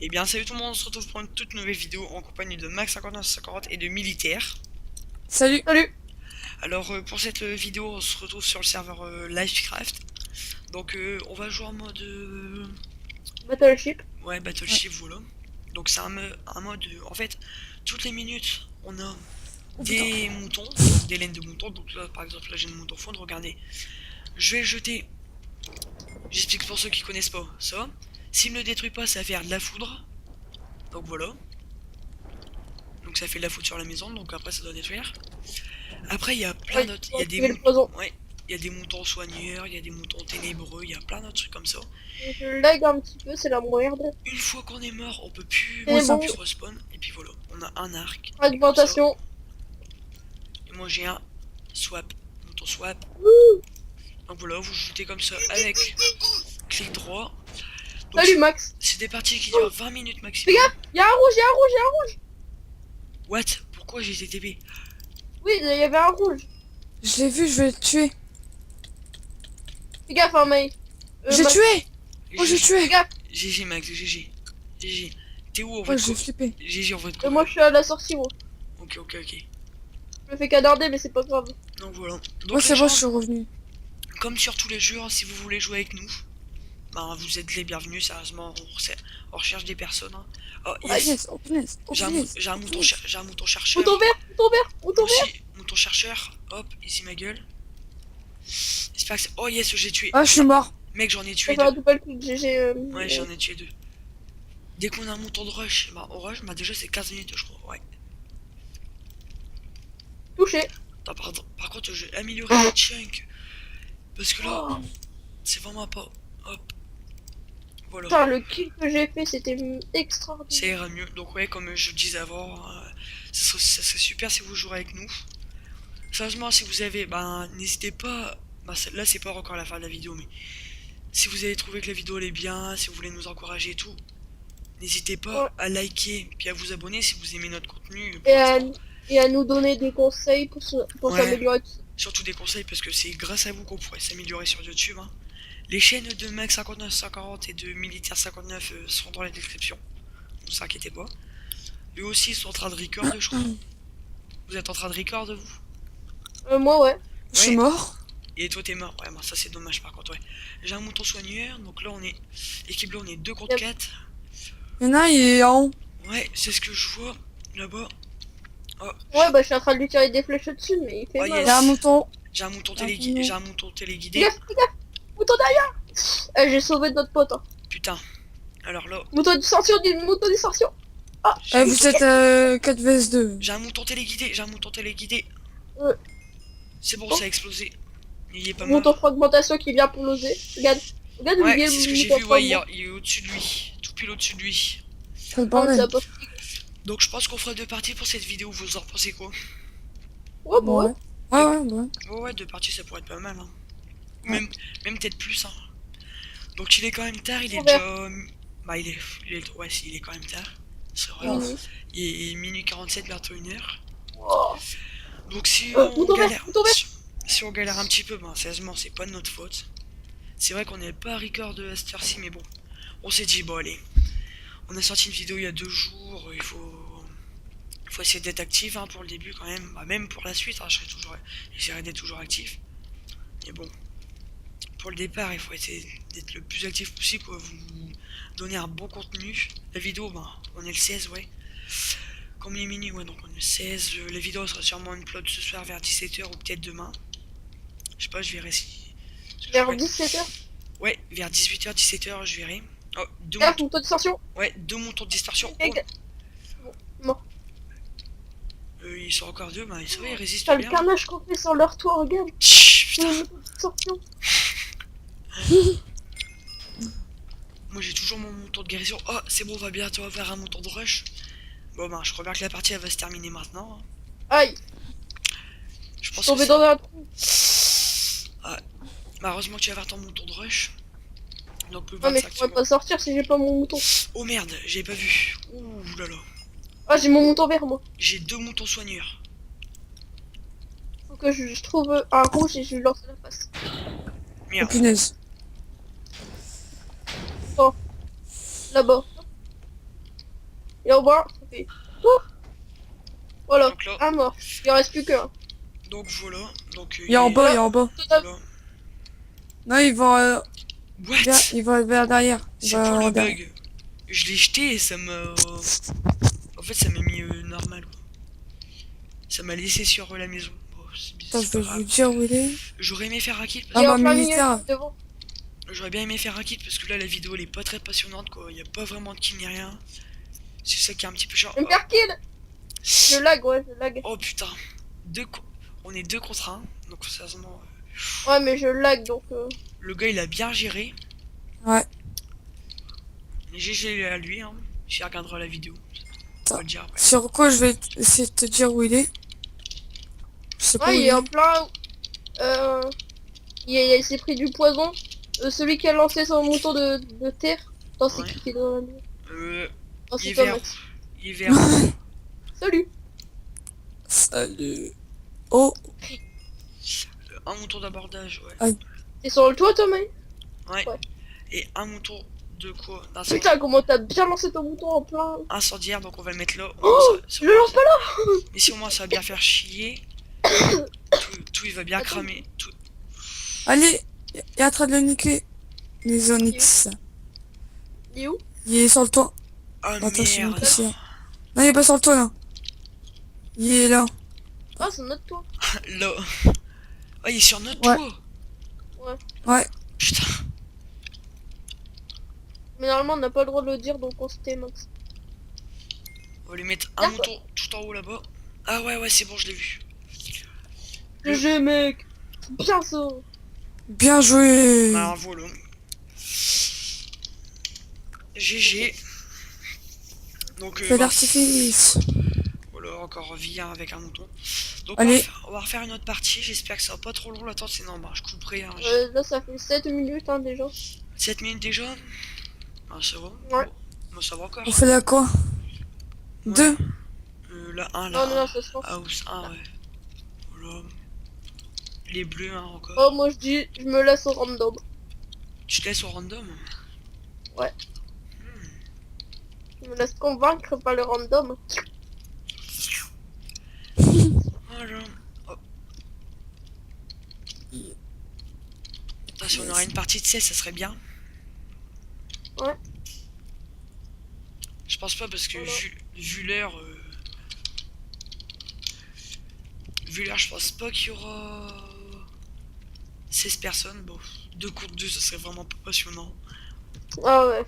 Et bien salut tout le monde, on se retrouve pour une toute nouvelle vidéo en compagnie de Max5950 et de Militaire. Salut. Salut. Alors pour cette vidéo on se retrouve sur le serveur Livecraft. Donc on va jouer en mode Battleship. ouais, Battleship, voilà. Donc c'est un mode en fait toutes les minutes on a Oh putain. des moutons, donc des laines de moutons. Donc là par exemple là j'ai une mouton fond, regardez. Je vais le jeter, j'explique pour ceux qui connaissent pas ça. S'il ne le détruit pas ça va faire de la foudre. Donc voilà. Donc ça fait de la foudre sur la maison, donc après ça doit détruire. Après il y a plein Ouais, d'autres, il pour y a des activer le moutons, poison. ouais, il y a des moutons soigneurs, il y a des moutons ténébreux, il y a plein d'autres trucs comme ça. Je lag un petit peu, c'est la merde. Une fois qu'on est mort, on peut plus, Moi, C'est c'est un bon. peu. se respawn, et puis voilà, on a un arc, comme ça. Fragmentation. Et moi j'ai un swap, mouton swap. Wouh. Donc voilà, vous shootez comme ça avec clic droit. Donc Salut Max. c'est des parties qui durent 20 minutes Fais maximum. gaffe, y'a un rouge, y'a un rouge, y'a un rouge. What? Pourquoi j'ai été TP? Oui, il y avait un rouge. Je l'ai vu, je vais le tuer. Fais gaffe, hein, May. J'ai Max, tué. Oh, j'ai fais tué. gaffe. GG Max, GG. GG. T'es où en Oh, fait j'ai flippé. GG en fait quoi? Moi, je suis à la sortie, moi. Ok, ok, ok. Je me fais canarder, mais c'est pas grave. Donc voilà. Donc Moi, les c'est bon, gens, je suis revenu. comme sur tous les jeux, hein, si vous voulez jouer avec nous, ben vous êtes les bienvenus, sérieusement, on recherche des personnes. Hein. Oh Ah, yes, yes, oh punaise. Oh punaise. j'ai un Oh, mouton, punaise. j'ai un mouton chercheur. Mouton vert, mouton vert, Moi mouton vert. aussi, mouton chercheur. Hop, ici ma gueule. J'espère que c'est... Oh yes, j'ai tué. Ah, je suis mort. Mec, j'en ai Je tué vais faire un deux. double clic, GG. Ouais, j'en ai tué deux. Dès qu'on a un mouton de rush, bah au rush, bah déjà c'est 15 minutes je crois, ouais. Touché. Attends, pardon. Par contre, je vais améliorer le chunk. Parce que là, Oh, c'est vraiment pas... Hop. Voilà. putain, le kill que j'ai fait, c'était extraordinaire. Ça ira mieux. Donc ouais, comme je disais avant, ça serait super si vous jouerez avec nous. Sérieusement, si vous avez, ben n'hésitez pas. Ben, là, c'est pas encore la fin de la vidéo, mais si vous avez trouvé que la vidéo elle est bien, si vous voulez nous encourager et tout, n'hésitez pas Ouais. à liker puis à vous abonner si vous aimez notre contenu. Et Pour à, l'instant, et à nous donner des conseils pour ouais, s'améliorer. surtout des conseils parce que c'est grâce à vous qu'on pourrait s'améliorer sur YouTube. Hein. Les chaînes de Max5940 et de Militaire59 sont dans la description. Ne vous inquiétez pas. Eux aussi sont en train de record, je crois. Vous êtes en train de record, vous? Moi, ouais. Je suis Ouais. mort. Et toi t'es mort, ouais, bon, ça c'est dommage par contre, ouais. J'ai un mouton soigneur, donc là on est... Équipe là on est 2 contre Yep. 4. Il y en a un, il est en haut. Ouais, c'est ce que je vois, là-bas. Oh, Ouais, bah je suis en train de lui tirer des flèches au-dessus, mais il fait Oh, mal. Il y a un mouton. j'ai un mouton Ah, téléguidé, non. j'ai un mouton Fais téléguidé. gaffe, fais gaffe. Mouton derrière. J'ai sauvé notre pote. Hein. Putain. Alors là, Mouton distorsion, mouton distorsion. Ah, Vous êtes 4 vs 2. j'ai un mouton téléguidé, j'ai un mouton téléguidé. Ouais. C'est bon, Oh. ça a explosé. Il est pas Mouton mort. fragmentation qui vient pour l'oser. Regarde, regarde où il Ouais, est c'est ce que le j'ai mouton vu, ouais, il fragment. est au-dessus de lui. Tout pile au-dessus de lui. C'est le Ah, mais ça bordel. a pas... Donc je pense qu'on fera 2 parties pour cette vidéo, vous en pensez quoi? Ouais, bah ouais. Ouais. Ouais, ouais, ouais. Oh ouais, 2 parties ça pourrait être pas mal. Hein. Ouais. Même peut-être plus. Hein. Donc il est quand même tard, il est On verra. déjà... Bah ouais, si, il est quand même tard. C'est vrai. Ouais. Mhm. Il est minuit 47, bientôt 1h. Oh. Donc si Mouton on vert, galère... mouton vert. Si on galère un petit peu, ben sérieusement, c'est pas de notre faute. C'est vrai qu'on n'est pas à record de cette heure-ci, mais bon. On s'est dit, bon allez. On a sorti une vidéo il y a 2 jours, il faut essayer d'être actif hein, pour le début quand même. Bah, même pour la suite, hein, j'essaierai d'être toujours actif. Mais bon, pour le départ, il faut essayer d'être le plus actif possible pour vous donner un bon contenu. La vidéo, ben, on est le 16, ouais. Comme il est minuit, ouais, donc on est le 16. La vidéo sera sûrement une upload ce soir vers 17h ou peut-être demain. Je sais pas, je verrai si... Vers 17h. Ouais, vers 18h, 17h, je verrai. Oh, Gaffe, mouton distorsion. Ouais, 2 montants de distorsion. Et Oh, bon, mort. ils sont encore 2, bah ça va, ils résistent T'as le bien. carnage qu'on fait sur leur toit, regarde. Chut, putain. Mouton distorsion. Moi j'ai toujours mon montant de guérison. Oh, c'est bon, on va bientôt avoir un montant de rush. Bon, bah, je crois bien que la partie elle va se terminer maintenant. Aïe, Je je pense suis tombé que dans un trou. ah, bah, heureusement que tu vas avoir ton montant de rush. Donc, plus Ouais, mais je 25 pourrais secondes. pas sortir si j'ai pas mon mouton. Oh merde, j'ai pas vu. Ouh là là. Ah, j'ai mon mouton vert, moi. J'ai 2 moutons soigneurs. Faut que je trouve un rouge et je lui lance à la face. Oh Merde. punaise. Là-bas. Et en bas, ça fait... Ouf. Voilà, Donc là, un mort. Il en reste plus qu'un. donc voilà. Donc Il est en bas, il est en bas. Total. voilà. Non, il va vers, What? il va vers derrière. Il C'est va pour le en derrière. bug. Je l'ai jeté et ça m'a... En fait, ça m'a mis normal. Quoi. Ça m'a laissé sur la maison. Bon, Attends, je c'est pas vais vous grave. dire où il est. J'aurais aimé faire un kill Ah, Il est bah, en plein milieu, militaire. devant. J'aurais bien aimé faire un kit parce que là la vidéo elle est pas très passionnante quoi, y a pas vraiment de kill ni rien. C'est ça qui est un petit peu chiant. Je vais me faire kill. Je lag, ouais, je lag. Oh putain, on est 2 contre 1, donc sérieusement Ouais, mais je lag, donc... le gars il a bien géré. Ouais. Et GG à lui, hein. J'y regarderai la vidéo. On va le dire après. Sur quoi je vais essayer de te dire où il est. Je sais pas où Ouais, il il est est. en plein... il s'est pris du poison. Celui qui a lancé son mouton de terre. Attends, c'est Ouais. qui est dans la nuit? Oh, Il c'est est toi, vert. Max. Il est vert. Salut. Salut. Oh, Un mouton d'abordage, ouais. T'es sur le toit, toi, mec? Ouais. Ouais. Et un mouton de quoi? Putain, comment t'as bien lancé ton mouton en plein... Incendiaire, donc on va le mettre là. Au Oh, moins, je le lance pas là. Mais si au moins ça va bien faire chier. Tout il va bien Attends. cramer. Tout. allez. Il est en train de le niquer. Les Onyx. Il est où? Il est sur le toit. Ah Attends, je suis merde. ici. Non, il est pas sur le toit là. Il est là. Ah, c'est notre toit. Là. Ah, il est sur notre Ouais. toit. Ouais. Putain. Mais normalement, on n'a pas le droit de le dire, donc on se tait, Max. On va lui mettre un D'accord. mouton tout en haut là-bas. Ah ouais, ouais, c'est bon, je l'ai vu. GG, mec. Bien ça. Bien joué. Alors voilà. GG. Donc Feu d'artifice. voilà, encore vie hein, avec un mouton. Donc Allez. on va refaire une autre partie. J'espère que ça va pas trop long. Attends, c'est normal. Je couperai. Hein, Là, ça fait 7 minutes, hein, déjà. 7 minutes déjà. Ah, ça va. Ouais. Bon. Moi, ça va encore. On fait là quoi? Ouais. 2. Là, 1, là. Non, non, ça se lance. House 1, ouais. Voilà. Les bleus, hein, encore. Oh, moi, je dis, je me laisse au random. Tu te laisses au random. Ouais. Je me laisse convaincre par le random. Voilà. Hop. Ah, si on aurait une partie de 16, ça serait bien. Ouais. Je pense pas parce que Voilà. vu l'heure... Vu l'heure, je pense pas qu'il y aura 16 personnes. Bon, 2 contre 2, ça serait vraiment pas passionnant. Ah ouais.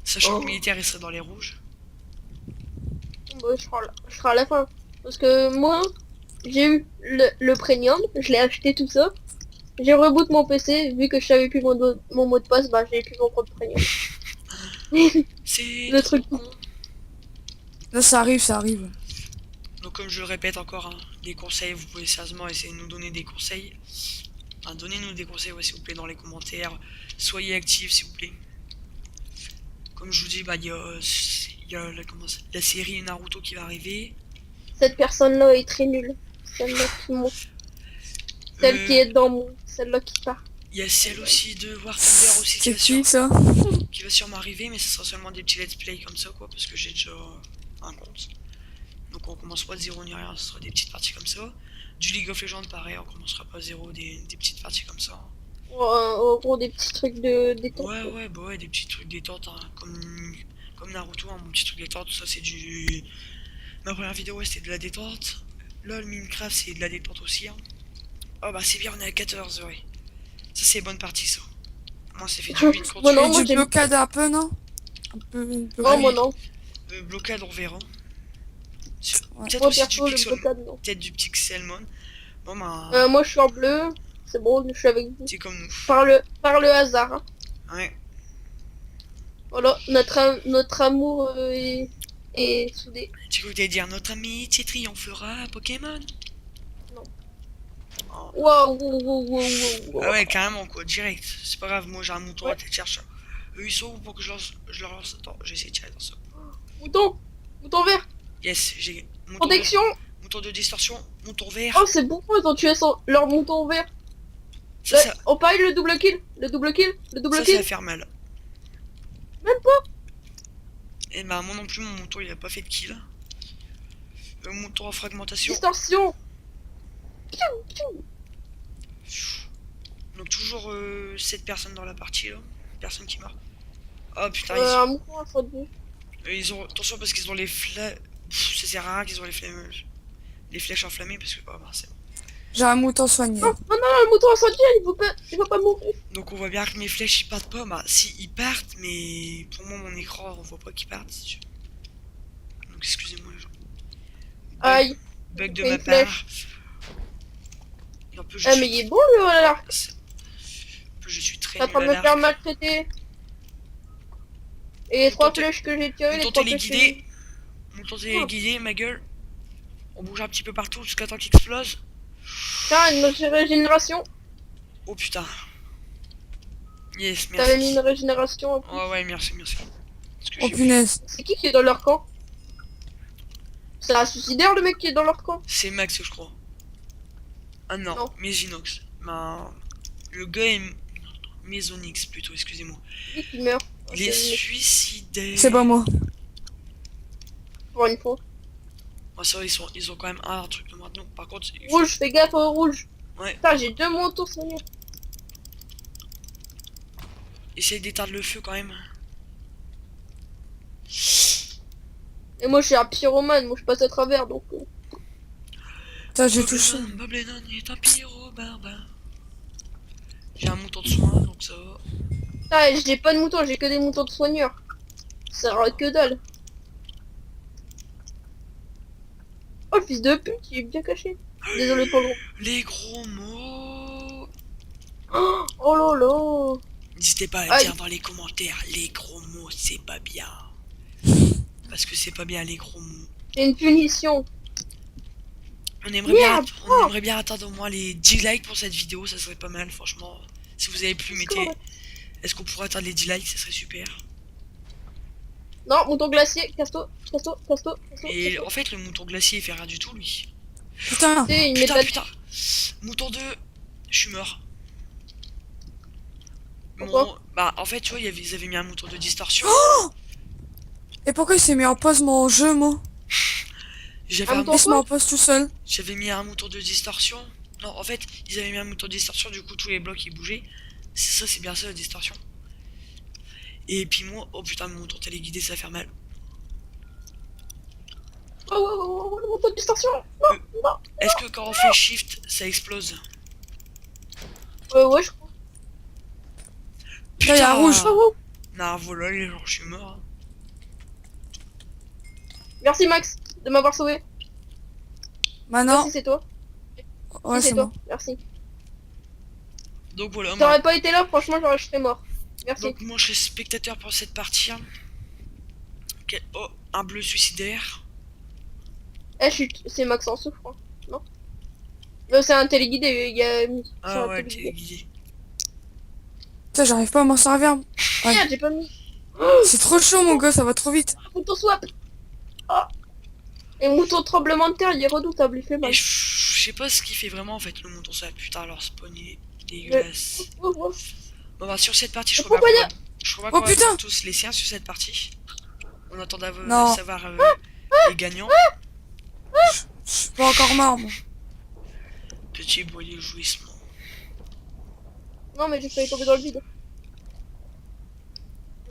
Sachant Oh. que le militaire, il serait dans les rouges. Bah, je serai à la fin. Parce que moi, j'ai eu le premium, je l'ai acheté tout ça. J'ai reboot mon PC, vu que je savais plus mon mot de passe, bah j'ai plus mon compte premium. C'est Le trop truc. con. Là, ça arrive, ça arrive. Donc comme je le répète encore, hein, des conseils, vous pouvez sérieusement essayer de nous donner des conseils. Enfin, donnez-nous des conseils, ouais, s'il vous plaît, dans les commentaires. Soyez actifs, s'il vous plaît. Comme je vous dis, bah, il y a la série Naruto qui va arriver. Cette personne-là est très nulle. Celle-là qui monte. Celle qui est dans mon. Celle-là qui part. Il y a celle aussi de War Thunder aussi C'est qui ça? qui va sûrement arriver, mais ce sera seulement des petits let's play comme ça, quoi, parce que j'ai déjà un compte. Donc on commence pas de zéro ni rien, ce sera des petites parties comme ça. Du League of Legends, pareil, on commencera pas à zéro, des petites parties comme ça. En gros, des petits trucs de détente. Ouais, bah ouais, des petits trucs détente, hein, comme Naruto, hein, mon petit truc détente, ça c'est du... Ma première vidéo, ouais, c'était de la détente. LOL, Minecraft, c'est de la détente aussi, hein. Oh bah c'est bien, on est à 14, ouais. Ça c'est bonne partie, ça. Moi, ça fait du 8 contre Bon, non, 8. moi, Et du j'ai- blocade un peu, non? Un peu une Oh, blocade. moi non. Blocade, on verra. Ouais. Peut-être Moi aussi perso, du le Pixel, blocade, non. peut-être du Pixelmon. Bon bah, Moi je suis en bleu. C'est bon, je suis avec vous. c'est comme nous. Par le hasard. Hein. Ouais. Voilà, notre amour est soudé. Tu voulais dire notre amitié triomphera Pokémon. Non. Oh. Waouh, wow, wow, wow, wow, wow. Ah ouais, carrément quoi, direct. C'est pas grave, moi j'ai un mouton Ouais. à tête cherche. Eux ils sont où pour que je leur lance. Attends, j'ai essayé de tirer dans ça. Mouton vert, Yes, j'ai protection. mouton de distorsion, mouton vert. Oh, c'est beaucoup, ils ont tué leur mouton vert. Ça, On parie le double kill, le double kill, le double ça kill. va faire mal. Même pas. Et bah moi non plus, mon mouton il a pas fait de kill. Le mouton en fragmentation. Distorsion. Donc toujours 7 personnes dans la partie là. Personne qui meurt. Oh putain, Un mouton incendié. ils ont... Attention parce qu'ils ont les flèches... Ça sert à rien qu'ils ont les flèches... Les flèches enflammées parce que... Oh bah c'est bon. J'ai un mouton soigné. Non, non, non, le mouton incendié, il va pas mourir. Donc on voit bien que mes flèches ils partent pas. Bah si, ils partent, mais pour moi mon écran on voit pas qu'ils partent. Donc excusez-moi les gens. Aïe. Bug de Une ma flèche. part. Et en plus, Ah, mais il est bon le l'arc. En plus, je suis très T'es en nul train à de me faire l'arc. maltraiter. Et les Vous 3 tentez- flèches que j'ai tirées, vous les tentez 3 les flèches guider. Mon téléguidé, ma gueule. On bouge un petit peu partout jusqu'à temps qu'il explose. Tiens, une régénération. Oh putain. Yes, T'avais mis merci. une régénération en plus. Oh ouais, merci, merci. Parce que Oh j'ai- punaise. C'est qui est dans leur camp? C'est un suicidaire le mec qui est dans leur camp? C'est Max, je crois. Ah non, Non. Mesinox. Ben, le gars est... Mesonix plutôt, excusez-moi. Lui qui meurt. Il est C'est suicidé. C'est pas moi. pour une fois. Oh, c'est vrai, ils ont quand même un truc de maintenant. Par contre, Rouge, fais gaffe au rouge. Ouais. Putain, j'ai 2 motos soignés. essaye d'éteindre le feu quand même. Et moi, je suis un pyromane, moi je passe à travers donc. Putain, j'ai touché. Bob Lennon est un pyro barbare. J'ai un mouton de soin, donc ça va. Putain, et j'ai pas de moutons, j'ai que des moutons de soigneurs. Ça sert à que dalle. Oh, le fils de pute, il est bien caché. Désolé pour le gros. Les gros mots. Oh lolo. N'hésitez pas à le Aïe. dire dans les commentaires. Les gros mots, c'est pas bien. Parce que c'est pas bien les gros mots. C'est une punition. On aimerait bien, Merde. on aimerait bien atteindre au moins les 10 likes pour cette vidéo, ça serait pas mal, franchement. Si vous avez pu, mettez. Est-ce qu'on pourrait atteindre les 10 likes, ça serait super. Non, mouton glacier, casse-toi, casse-toi, casse-toi, casse-toi. Et casse-toi. en fait, le mouton glacier il fait rien du tout, lui. Putain. Tu sais, il met de Putain, la... putain. Mouton 2, je suis mort. Pourquoi Bah, en fait, tu vois, ils avaient mis un mouton de distorsion. Et pourquoi il s'est mis en pause mon jeu, moi? J'avais Un un mouton Il se met quoi en pause tout seul. J'avais mis un mouton de distorsion. Non, en fait, ils avaient mis un mouton de distorsion, du coup, tous les blocs ils bougeaient. C'est ça, c'est bien ça la distorsion. Et puis moi, oh putain, mon mouton téléguidé, ça va faire mal. Oh, le mouton de distorsion. Non, non. Est-ce que quand on fait shift, ça explose? Ouais, je crois. Putain, il y a un rouge. Oh. Non, voilà, les gens, je suis mort. Hein. Merci Max de m'avoir sauvé. Maintenant. Merci, c'est toi. Ouais, Si, c'est toi. bon. Merci. Donc voilà, moi, T'aurais pas été là, franchement, je serais mort. Merci. donc moi je serai spectateur pour cette partie. Hein. Ok, oh, un bleu suicidaire. Eh, c'est Max en souffre, hein. Non c'est un téléguidé, il y a... c'est Ah un ouais, téléguidé. téléguidé. Putain, j'arrive pas à m'en servir. Ouais. Merde, j'ai pas mis. C'est trop chaud, mon gars, ça va trop vite. Mouton swap. Ah. Et mouton tremblement de terre, il est redoutable, il fait mal. Et je sais pas ce qu'il fait vraiment en fait, le mouton ça. Putain, alors spawn il est dégueulasse. Oh, oh. Bon bah sur cette partie, je Pourquoi crois il y pas je crois pas Oh, qu'on va putain tous les siens sur cette partie. On attend de Non. savoir les gagnants. Je suis pas encore mort, moi. Petit boyer jouissement. Non, mais j'ai failli tomber dans le vide.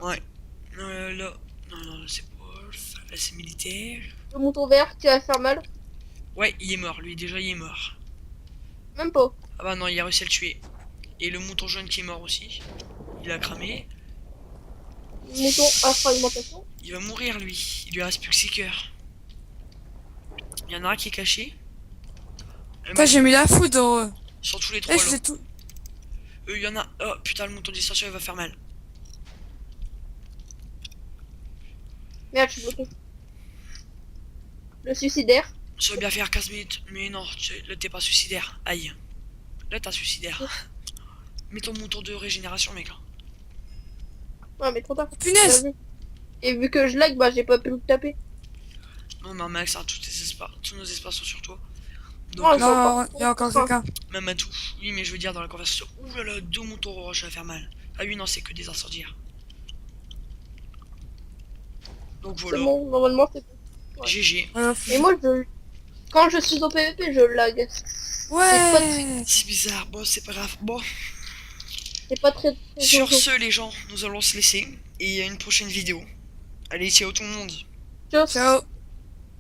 Ouais. Là. Non, c'est Wolf. Là c'est militaire. Le mouton vert qui va faire mal. Ouais, il est mort, lui déjà il est mort. Même pas. Ah bah non, il a réussi à le tuer. Et le mouton jaune qui est mort aussi. Il a cramé. Mouton à fragmentation. Il va mourir lui. Il lui reste plus que 6 cœurs. Il y en a un qui est caché. Putain, j'ai mis la foudre. Sur tous les Eh, trois je là. sais tout. Il y en a. Oh putain, le mouton de distorsion il va faire mal. Merde, je suis bloqué. Le suicidaire. Ça va bien faire 15 minutes. Mais non, là t'es pas suicidaire. Aïe. Là t'as suicidaire. Mets ton mouton de régénération, mec. Ouais, mais trop tard. Punaise. T'as vu. Et vu que je lag, bah j'ai pas pu le taper. Non, mais Max, hein, tous nos espaces sont sur toi. Donc, Oh, Non, il y a encore quelqu'un. même à tout. Oui, mais je veux dire dans la conversation. Ouh là là, 2 moutons roches, ça va faire mal. Ah oui, non, c'est que des incendiaires. Donc C'est voilà, bon, normalement c'est bon. Ouais. GG. Voilà, Et moi, quand je suis au PVP, je lag. Ouais. C'est bizarre, bon c'est pas grave. Bon, C'est pas très sur jojo. ce les gens, nous allons se laisser. Et à une prochaine vidéo. Allez, ciao tout le monde. Ciao. Ciao.